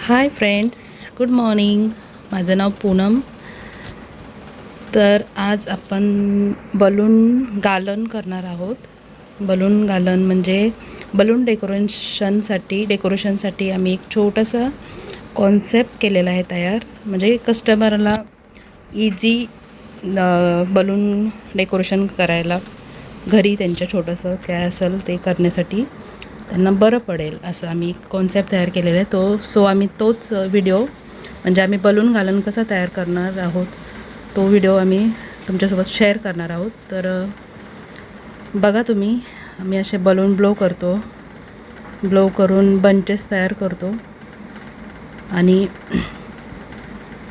Hi friends, good morning. माझं नाव पूनम. तर आज आपण बलून गालन करणार आहोत. बलून गालन म्हणजे बलून डेकोरेशनसाठी आम्ही एक छोटंसं कॉन्सेप्ट केलेला आहे तयार. म्हणजे कस्टमरला इझी बलून डेकोरेशन करायला घरी त्यांच्या छोटंसं काय असेल ते करण्यासाठी त्यांना बरं पडेल असं आम्ही कॉन्सेप्ट तयार केलेला आहे. आम्ही तोच व्हिडिओ म्हणजे आम्ही बलून घालून कसा तयार करणार आहोत तो व्हिडिओ आम्ही तुमच्यासोबत शेअर करणार आहोत. तर बघा तुम्ही, आम्ही असे बलून ब्लो करून बंचेस तयार करतो आणि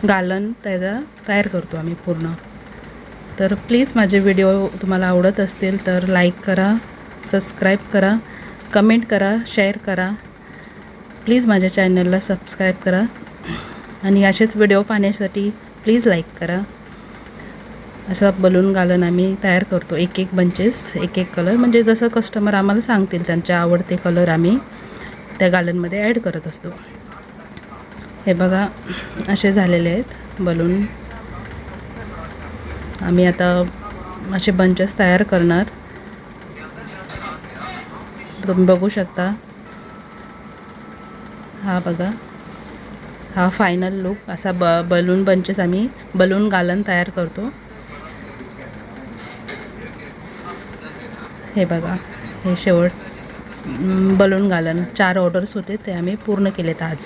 गालन त्याचा तयार करतो आम्ही पूर्ण. तर प्लीज माझे व्हिडिओ तुम्हाला आवडत असतील तर लाईक करा, सबस्क्राईब करा, कमेंट करा, शेअर करा. प्लीज माझ्या चॅनलला सबस्क्राईब करा आणि असेच व्हिडिओ पाहण्यासाठी प्लीज लाईक करा. असं बलून गालन आम्ही तयार करतो. एक एक बंचेस, एक एक कलर, म्हणजे जसं कस्टमर आम्हाला सांगतील त्यांच्या आवडते कलर आम्ही त्या गालनमध्ये ॲड करत असतो. हे बघा असे झालेले आहेत बलून. आम्ही आता असे बंचेस तयार करणार. तुम्ही बघू शकता. हा बघा, हा फायनल लुक असा बलून बंचेस आम्ही बलून गालन तयार करतो. हे बघा, हे शेवट बलून गालन 4 ऑर्डर्स होते ते आम्ही पूर्ण केलेत आज.